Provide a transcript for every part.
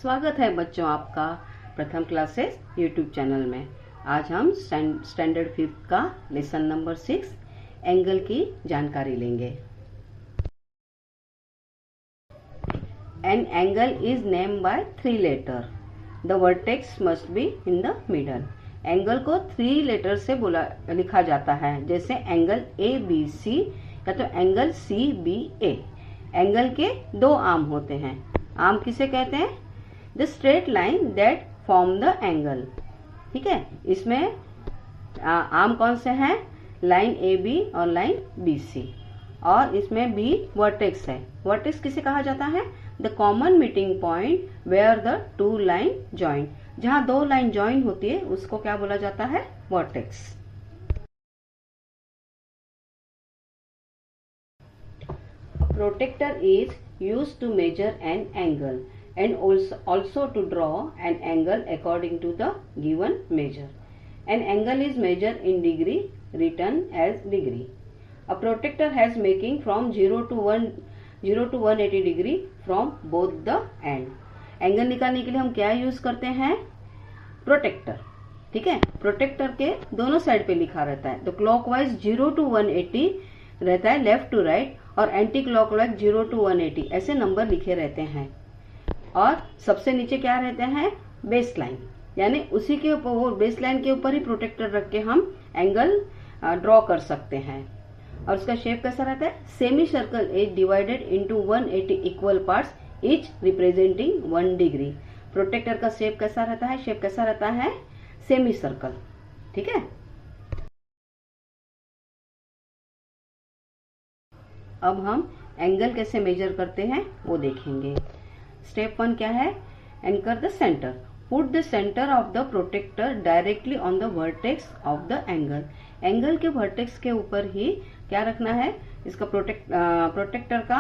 स्वागत है बच्चों आपका प्रथम क्लासेस यूट्यूब चैनल में। आज हम स्टैंडर्ड 5 का लेसन नंबर 6 एंगल की जानकारी लेंगे। An angle is name by 3 letter. The vertex must be in the middle. Angle को 3 लेटर से लिखा जाता है, जैसे एंगल ABC या तो एंगल CBA। एंगल के 2 आर्म होते हैं। आर्म किसे कहते हैं? The straight line that form the angle. ठीक है, इसमें आर्म कौन से हैं? लाइन AB और लाइन BC, और इसमें B वर्टेक्स है। वर्टेक्स किसे कहा जाता है? The common meeting point where the 2 line join. जहां 2 लाइन जॉइन होती है उसको क्या बोला जाता है? Vertex. Protractor is used to measure an angle and also to draw an angle according to the given measure. An angle is measured in degree, written as degree. A protractor has making from 0 to 180 degree from both the end. Angle निकालने के लिए हम क्या use करते हैं? Protector. ठीक है, protector के दोनों साइड पे लिखा रहता है। तो क्लॉकवाइज 0 to 180 रहता है, लेफ्ट टू राइट, और एंटी क्लॉकवाइज 0 to 180 ऐसे नंबर लिखे रहते हैं। और सबसे नीचे क्या रहते हैं? बेस लाइन, यानी उसी के ऊपर, वो बेस लाइन के ऊपर ही प्रोटेक्टर रख के हम एंगल ड्रॉ कर सकते हैं। और उसका शेप कैसा रहता है? Semi circle is divided into 180 equal parts, each representing 1 degree. Protractor का शेप कैसा रहता है? शेप कैसा रहता है? Semi circle. ठीक है, अब हम एंगल कैसे मेजर करते हैं वो देखेंगे। स्टेप 1 क्या है? Anchor the centre. Put the centre of the protractor directly on the vertex of the angle. Angle के वर्टेक्स के ऊपर ही क्या रखना है? इसका प्रोटेक्टर का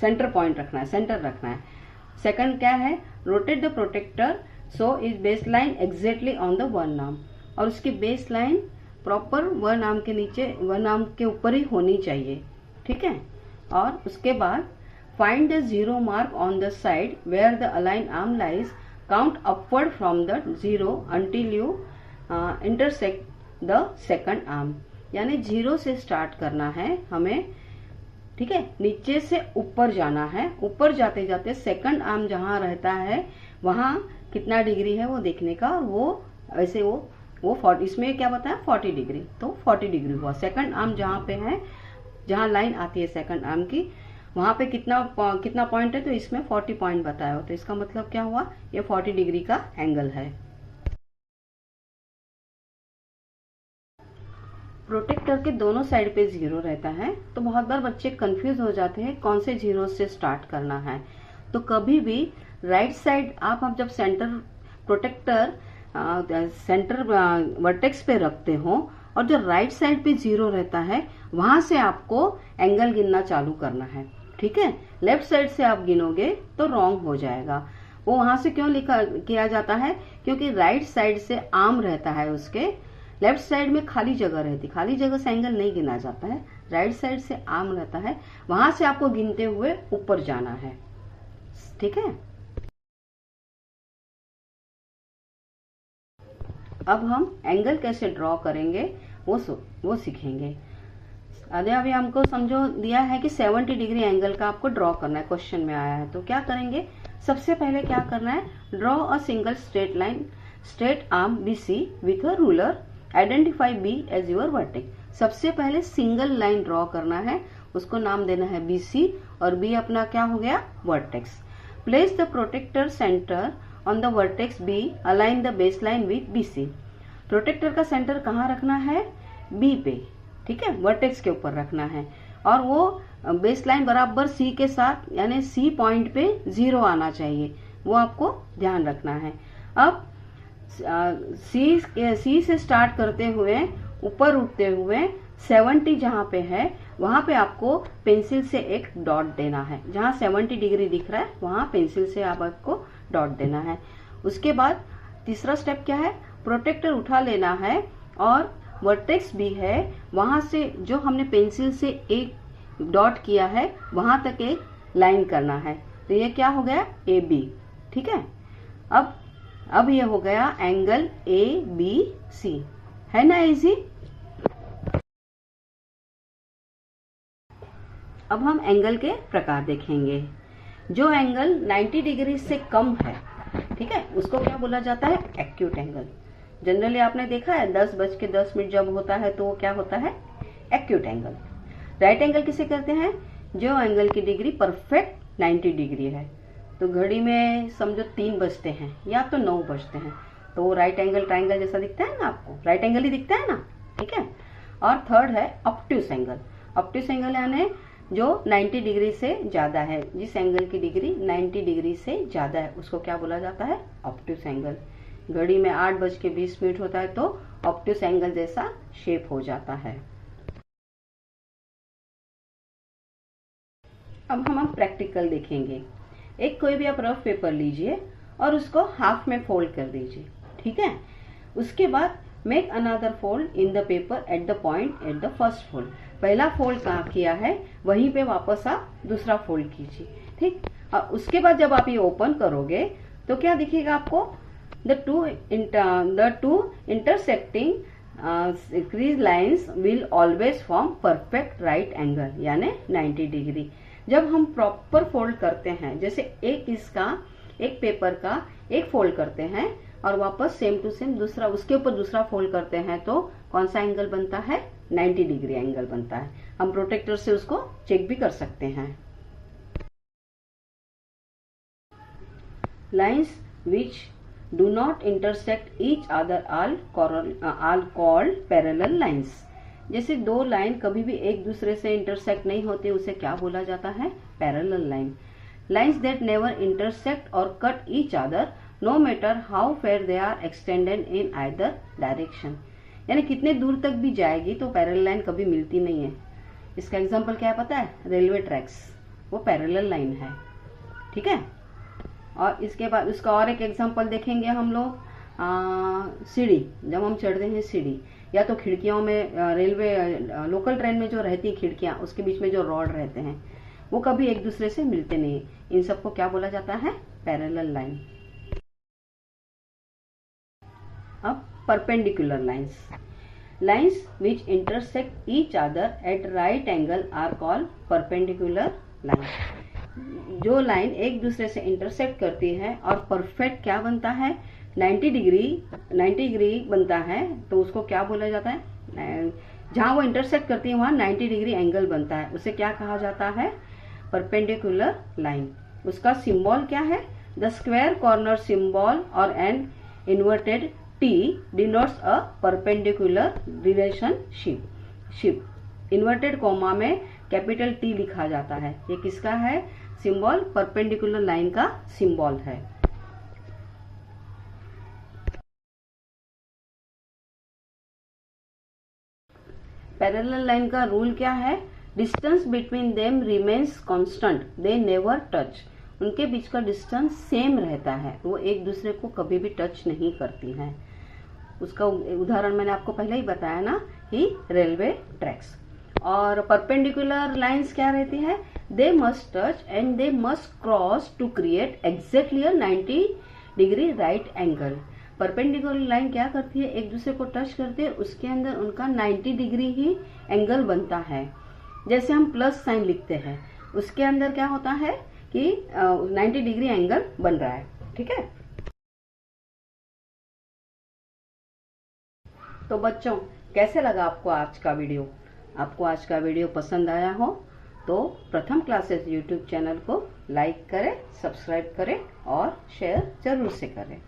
सेंटर पॉइंट रखना है, सेंटर रखना है। सेकंड क्या है? Rotate the protractor so is base line exactly on the 1 arm. और उसकी बेस लाइन प्रॉपर 1 आर्म के नीचे, 1 आर्म के ऊपर ही होनी चाहिए। ठीक है, और उसके बाद find the 0 mark on the side where the align arm lies. Count upward from the 0 until you intersect the second arm. यानी 0 से स्टार्ट करना है हमें। ठीक है, नीचे से ऊपर जाना है। ऊपर जाते जाते सेकंड आर्म जहां रहता है वहां कितना डिग्री है वो देखने का। और वो ऐसे वो 40, इसमें क्या बताया? 40 डिग्री। तो 40 डिग्री हुआ। सेकंड आर्म जहां पे है, जहां लाइन आती है सेकंड आर्म की, वहां पे कितना पॉइंट है? तो इसमें 40 पॉइंट बताया हो। तो इसका मतलब क्या हुआ? ये 40 डिग्री का एंगल है। प्रोटेक्टर के दोनों साइड पे 0 रहता है, तो बहुत बार बच्चे कंफ्यूज हो जाते हैं कौन से 0 से स्टार्ट करना है। तो कभी भी राइट साइड आप जब सेंटर प्रोटेक्टर सेंटर वर्टेक्स पे रखते हो और जो राइट साइड पे 0 रहता है वहां से आपको एंगल गिनना चालू करना है। ठीक है, लेफ्ट साइड से आप गिनोगे तो रॉन्ग हो जाएगा। वो वहां से क्यों किया जाता है? क्योंकि राइट साइड से आर्म रहता है, उसके लेफ्ट साइड में खाली जगह रहती, खाली जगह से एंगल नहीं गिना जाता है। राइट साइड से आर्म रहता है, वहां से आपको गिनते हुए ऊपर जाना है। ठीक है, अब हम एंगल कैसे ड्रॉ करेंगे वो सीखेंगे। अभी हमको समझो दिया है कि 70 डिग्री एंगल का आपको ड्रॉ करना है, क्वेश्चन में आया है। तो क्या करेंगे? सबसे पहले क्या करना है? Draw a single straight line, straight arm BC with a ruler. Identify B as your vertex. सबसे पहले सिंगल लाइन ड्रॉ करना है, उसको नाम देना है BC, और B अपना क्या हो गया? Vertex. Place the protractor centre on the vertex B, align the base line with BC। Protractor का सेंटर कहाँ रखना है? B पे। ठीक है, वर्टेक्स के ऊपर रखना है, और वो बेस लाइन बराबर C के साथ, यानी C पॉइंट पे 0 आना चाहिए, वो आपको ध्यान रखना है। अब C से स्टार्ट करते हुए ऊपर उठते हुए 70 जहां पे है वहां पे आपको पेंसिल से एक डॉट देना है। जहां 70 डिग्री दिख रहा है वहां पेंसिल से आपको डॉट देना है। उसके बाद तीसरा स्टेप क्या है? प्रोटेक्टर उठा लेना है, और वर्टेक्स भी है, वहां से जो हमने पेंसिल से एक डॉट किया है वहां तक एक लाइन करना है। तो ये क्या हो गया? AB। ठीक है। अब ये हो गया एंगल ABC, है ना इजी। अब हम एंगल के प्रकार देखेंगे। जो एंगल 90 डिग्री से कम है, ठीक है, उसको क्या बोला जाता है, एक्यूट एंगल। जनरली आपने देखा है 10:10 जब होता है तो वो क्या होता है, एक्यूट एंगल। राइट एंगल किसे कहते हैं, जो एंगल की डिग्री परफेक्ट 90 डिग्री है। तो घड़ी में समझो 3 बजते हैं या तो 9 बजते हैं, तो वो राइट एंगल ट्राइंगल जैसा दिखता है ना, आपको राइट एंगल ही दिखता है ना, ठीक है। और थर्ड है ऑब्ट्यूस एंगल। ऑब्ट्यूस एंगल यानी जो 90 डिग्री से ज्यादा है, जिस एंगल की डिग्री 90 डिग्री से ज्यादा है उसको क्या बोला जाता है, ऑब्ट्यूस एंगल। घड़ी में 8:20 होता है तो ऑब्ट्यूस एंगल जैसा शेप हो जाता है। अब हम प्रैक्टिकल देखेंगे। एक कोई भी आप रफ पेपर लीजिए और उसको हाफ में फोल्ड कर दीजिए, ठीक है। उसके बाद make another fold in the paper at the point at the first fold. पहला फोल्ड कहाँ किया है वहीं पे वापस आप दूसरा फोल्ड कीजिए, ठीक। और उसके बाद जब आप ये ओपन करोगे तो क्या दिखेगा आपको, the two intersecting crease lines will always form perfect right angle, यानी 90 डिग्री। जब हम प्रॉपर फोल्ड करते हैं, जैसे एक पेपर का एक फोल्ड करते हैं और वापस सेम टू सेम दूसरा उसके ऊपर दूसरा फोल्ड करते हैं तो कौन सा एंगल बनता है, 90 डिग्री एंगल बनता है। हम प्रोटेक्टर से उसको चेक भी कर सकते हैं। Lines which do not intersect each other are called parallel lines. जैसे दो लाइन कभी भी एक दूसरे से इंटरसेक्ट नहीं होते उसे क्या बोला जाता है, parallel line. Lines that never intersect और cut each other no matter how far they are extended in either direction. यानी कितने दूर तक भी जाएगी तो पैरेलल लाइन कभी मिलती नहीं है। इसका एग्जांपल क्या है पता है, रेलवे ट्रैक्स, वो पैरेलल लाइन है, ठीक है। और इसके बाद उसका और एक एग्जांपल देखेंगे हम लोग, सीढ़ी। जब हम चढ़ते हैं सीढ़ी या तो खिड़कियों में, रेलवे लोकल ट्रेन में जो रहती है खिड़कियां, उसके बीच में जो रॉड रहते हैं वो कभी एक दूसरे से मिलते नहीं है। इन सबको क्या बोला जाता है, पैरेलल लाइन। अब perpendicular lines. Lines which intersect each other at right angle are called perpendicular line. जो लाइन एक दूसरे से इंटरसेक्ट करती है और परफेक्ट क्या बनता है, 90 डिग्री बनता है तो उसको क्या बोला जाता है, जहां वो इंटरसेक्ट करती है वहां 90 डिग्री एंगल बनता है, उसे क्या कहा जाता है, परपेंडिकुलर लाइन। उसका सिंबल क्या है, द स्क्वायर कॉर्नर सिंबल और an inverted T denotes a perpendicular relationship। Inverted comma में कैपिटल T लिखा जाता है। ये किसका है सिंबल, परपेंडिकुलर लाइन का सिंबल है। पैरेलल लाइन का रूल क्या है, distance between them remains constant, they never touch. उनके बीच का डिस्टेंस सेम रहता है, वो एक दूसरे को कभी भी टच नहीं करती हैं। उसका उदाहरण मैंने आपको पहले ही बताया ना कि रेलवे ट्रैक्स। और परपेंडिकुलर लाइंस क्या रहती है, they must touch and they must cross to create exactly 90 degree right angle. Perpendicular line क्या करती है, एक दूसरे को टच करते हैं, उसके अंदर उनका 90 डिग्री ही एंगल बनता है। जैसे हम प्लस साइन लिखते हैं, उसके अंदर क्या होता है कि 90 डिग्री एंगल बन रहा है, ठीक है। तो बच्चों, कैसे लगा आपको आज का वीडियो? आपको आज का वीडियो पसंद आया हो तो प्रथम क्लासेस यूट्यूब चैनल को लाइक करें, सब्सक्राइब करें और शेयर जरूर से करें।